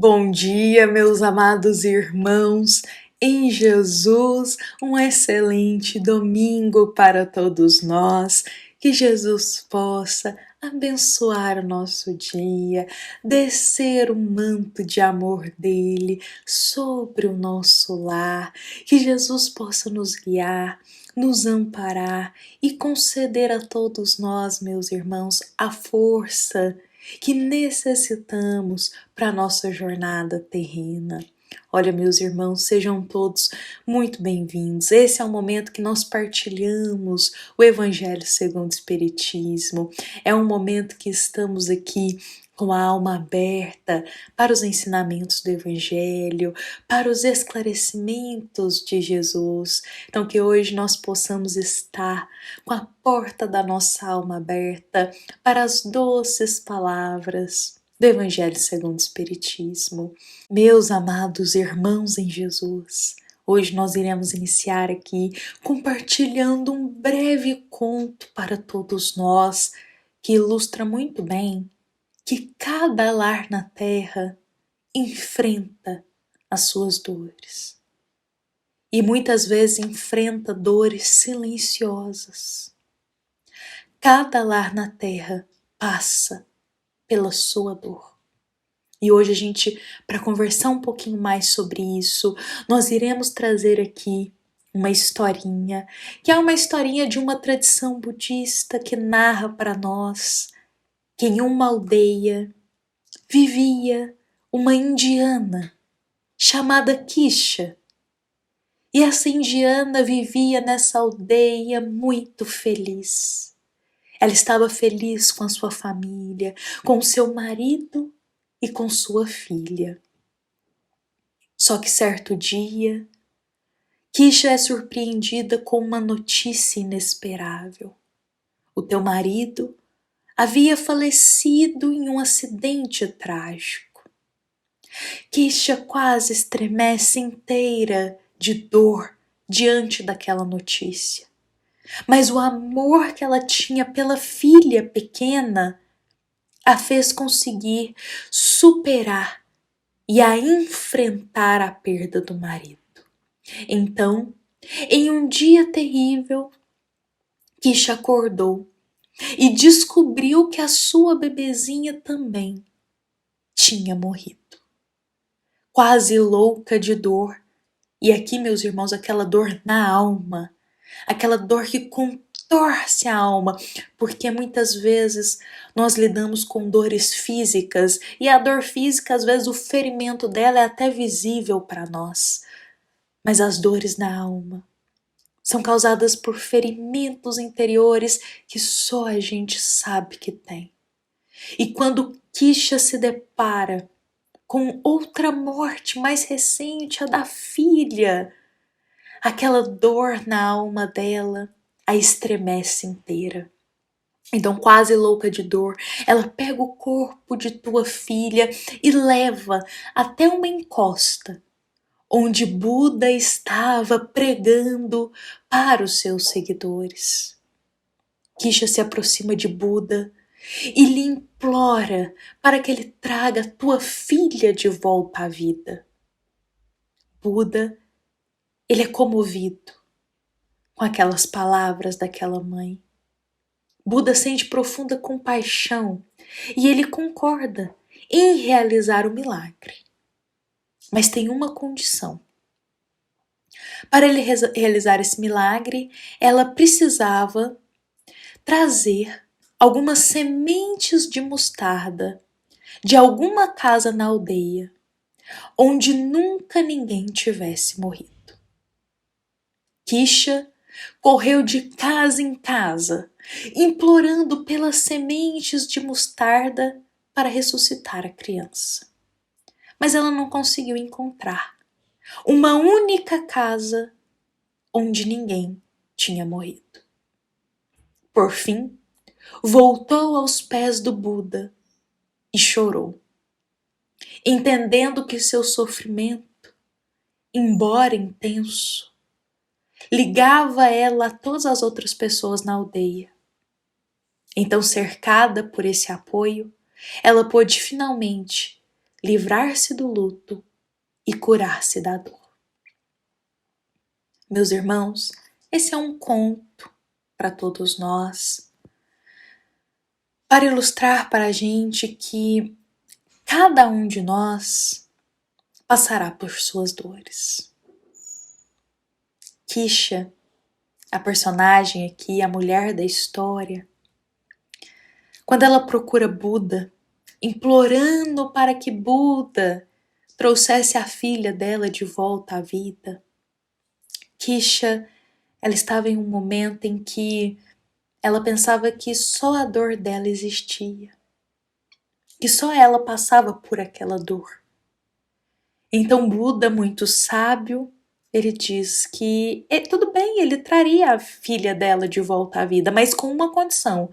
Bom dia, meus amados irmãos, em Jesus, um excelente domingo para todos nós. Que Jesus possa abençoar o nosso dia, descer o manto de amor dele sobre o nosso lar. Que Jesus possa nos guiar, nos amparar e conceder a todos nós, meus irmãos, a força que necessitamos para a nossa jornada terrena. Olha, meus irmãos, sejam todos muito bem-vindos. Esse é o momento que nós partilhamos o Evangelho segundo o Espiritismo. É um momento que estamos aqui com a alma aberta para os ensinamentos do Evangelho, para os esclarecimentos de Jesus. Então, que hoje nós possamos estar com a porta da nossa alma aberta para as doces palavras do Evangelho segundo o Espiritismo. Meus amados irmãos em Jesus, hoje nós iremos iniciar aqui compartilhando um breve conto para todos nós que ilustra muito bem que cada lar na terra enfrenta as suas dores e muitas vezes enfrenta dores silenciosas. Cada lar na terra passa pela sua dor. E hoje a gente, para conversar um pouquinho mais sobre isso, nós iremos trazer aqui uma historinha, que é uma historinha de uma tradição budista que narra para nós que em uma aldeia vivia uma indiana chamada Kisha. E essa indiana vivia nessa aldeia muito feliz. Ela estava feliz com a sua família, com o seu marido e com sua filha. Só que certo dia, Kisha é surpreendida com uma notícia inesperável. O teu marido havia falecido em um acidente trágico. Kisha quase estremece inteira de dor diante daquela notícia. Mas o amor que ela tinha pela filha pequena a fez conseguir superar e a enfrentar a perda do marido. Então, em um dia terrível, Kisha acordou e descobriu que a sua bebezinha também tinha morrido. Quase louca de dor, e aqui, meus irmãos, aquela dor na alma, aquela dor que contorce a alma, porque muitas vezes nós lidamos com dores físicas e a dor física, às vezes o ferimento dela é até visível para nós, mas as dores na alma são causadas por ferimentos interiores que só a gente sabe que tem. E quando Kisha se depara com outra morte mais recente, a da filha, aquela dor na alma dela a estremece inteira. Então, quase louca de dor, ela pega o corpo de tua filha e leva até uma encosta, onde Buda estava pregando para os seus seguidores. Kisha se aproxima de Buda e lhe implora para que ele traga tua filha de volta à vida. Buda, ele é comovido com aquelas palavras daquela mãe. Buda sente profunda compaixão e ele concorda em realizar o milagre. Mas tem uma condição. Para ele realizar esse milagre, ela precisava trazer algumas sementes de mostarda de alguma casa na aldeia onde nunca ninguém tivesse morrido. Kisha correu de casa em casa, implorando pelas sementes de mostarda para ressuscitar a criança. Mas ela não conseguiu encontrar uma única casa onde ninguém tinha morrido. Por fim, voltou aos pés do Buda e chorou, entendendo que seu sofrimento, embora intenso, ligava ela a todas as outras pessoas na aldeia. Então, cercada por esse apoio, ela pôde finalmente livrar-se do luto e curar-se da dor. Meus irmãos, esse é um conto para todos nós, para ilustrar para a gente que cada um de nós passará por suas dores. Kisha, a personagem aqui, a mulher da história, quando ela procura Buda, implorando para que Buda trouxesse a filha dela de volta à vida, Kisha, ela estava em um momento em que ela pensava que só a dor dela existia, que só ela passava por aquela dor. Então Buda, muito sábio, ele diz que tudo bem, ele traria a filha dela de volta à vida, mas com uma condição,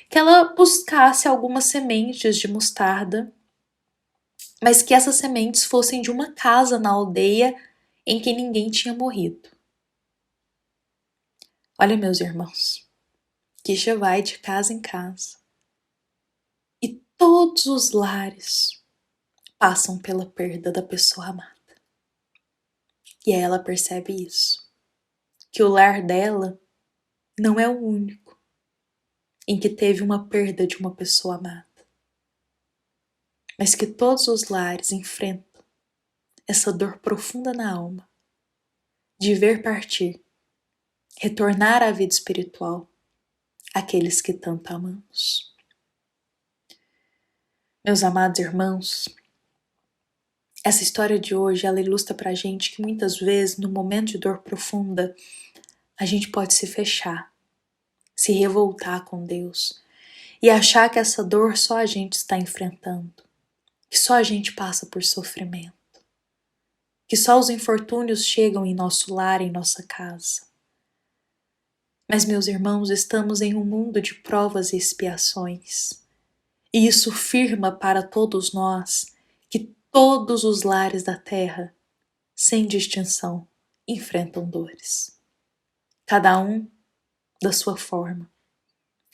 que ela buscasse algumas sementes de mostarda, mas que essas sementes fossem de uma casa na aldeia em que ninguém tinha morrido. Olha, meus irmãos, Kisha vai de casa em casa e todos os lares passam pela perda da pessoa amada. E aí ela percebe isso, que o lar dela não é o único em que teve uma perda de uma pessoa amada, mas que todos os lares enfrentam essa dor profunda na alma de ver partir, retornar à vida espiritual aqueles que tanto amamos. Meus amados irmãos, essa história de hoje, ela ilustra pra gente que muitas vezes, no momento de dor profunda, a gente pode se fechar, se revoltar com Deus e achar que essa dor só a gente está enfrentando, que só a gente passa por sofrimento, que só os infortúnios chegam em nosso lar, em nossa casa. Mas, meus irmãos, estamos em um mundo de provas e expiações, e isso firma para todos nós que todos os lares da terra, sem distinção, enfrentam dores. Cada um da sua forma,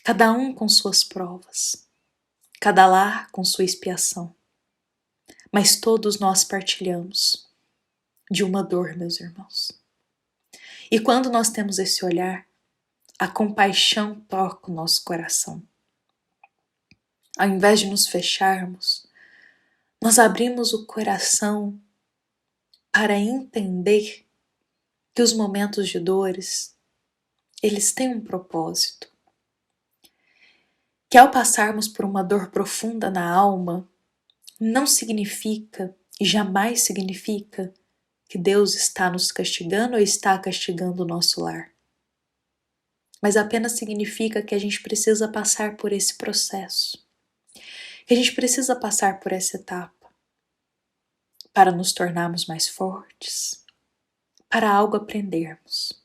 cada um com suas provas, cada lar com sua expiação. Mas todos nós partilhamos de uma dor, meus irmãos. E quando nós temos esse olhar, a compaixão toca o nosso coração. Ao invés de nos fecharmos, nós abrimos o coração para entender que os momentos de dores, eles têm um propósito. Que ao passarmos por uma dor profunda na alma, não significa e jamais significa que Deus está nos castigando ou está castigando o nosso lar. Mas apenas significa que a gente precisa passar por esse processo, que a gente precisa passar por essa etapa para nos tornarmos mais fortes, para algo aprendermos.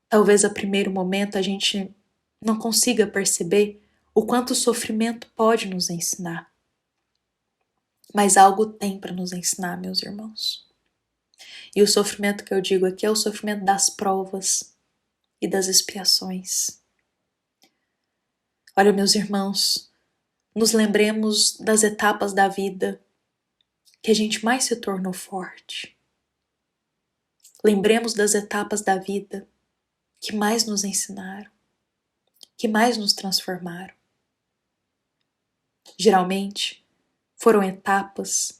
Talvez a primeiro momento a gente não consiga perceber o quanto o sofrimento pode nos ensinar. Mas algo tem para nos ensinar, meus irmãos. E o sofrimento que eu digo aqui é o sofrimento das provas e das expiações. Olha, meus irmãos, nos lembremos das etapas da vida que a gente mais se tornou forte. Lembremos das etapas da vida que mais nos ensinaram, que mais nos transformaram. Geralmente, foram etapas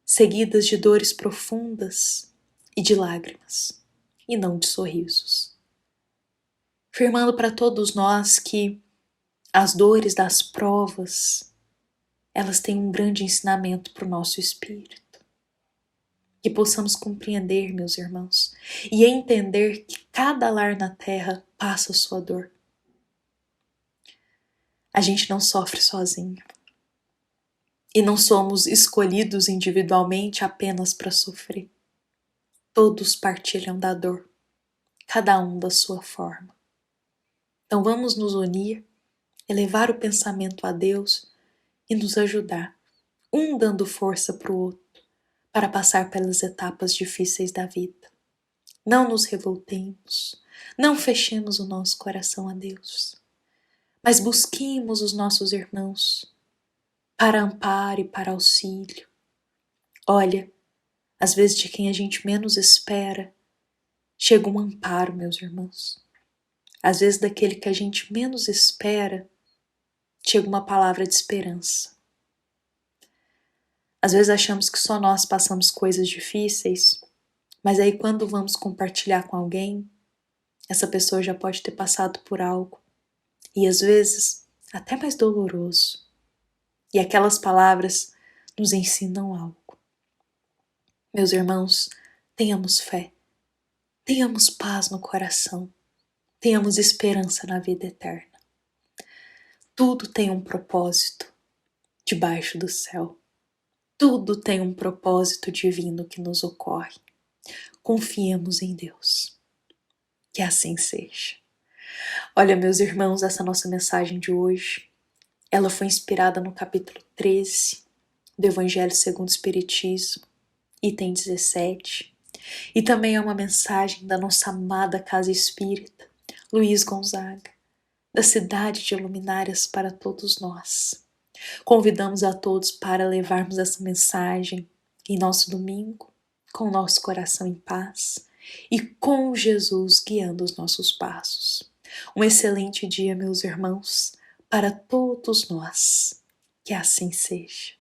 seguidas de dores profundas e de lágrimas, e não de sorrisos. Afirmando para todos nós que as dores das provas, elas têm um grande ensinamento para o nosso espírito. Que possamos compreender, meus irmãos, e entender que cada lar na terra passa sua dor. A gente não sofre sozinho. E não somos escolhidos individualmente apenas para sofrer. Todos partilham da dor, cada um da sua forma. Então vamos nos unir, elevar o pensamento a Deus e nos ajudar, um dando força para o outro, para passar pelas etapas difíceis da vida. Não nos revoltemos, não fechemos o nosso coração a Deus, mas busquemos os nossos irmãos para amparo e para auxílio. Olha, às vezes de quem a gente menos espera, chega um amparo, meus irmãos. Às vezes daquele que a gente menos espera, chega uma palavra de esperança. Às vezes achamos que só nós passamos coisas difíceis, mas aí quando vamos compartilhar com alguém, essa pessoa já pode ter passado por algo, e às vezes até mais doloroso. E aquelas palavras nos ensinam algo. Meus irmãos, tenhamos fé, tenhamos paz no coração, tenhamos esperança na vida eterna. Tudo tem um propósito debaixo do céu. Tudo tem um propósito divino que nos ocorre. Confiemos em Deus. Que assim seja. Olha, meus irmãos, essa nossa mensagem de hoje, ela foi inspirada no capítulo 13 do Evangelho segundo o Espiritismo, item 17, e também é uma mensagem da nossa amada Casa Espírita, Luiz Gonzaga, da cidade de Luminárias para todos nós. Convidamos a todos para levarmos essa mensagem em nosso domingo, com o nosso coração em paz e com Jesus guiando os nossos passos. Um excelente dia, meus irmãos, para todos nós. Que assim seja.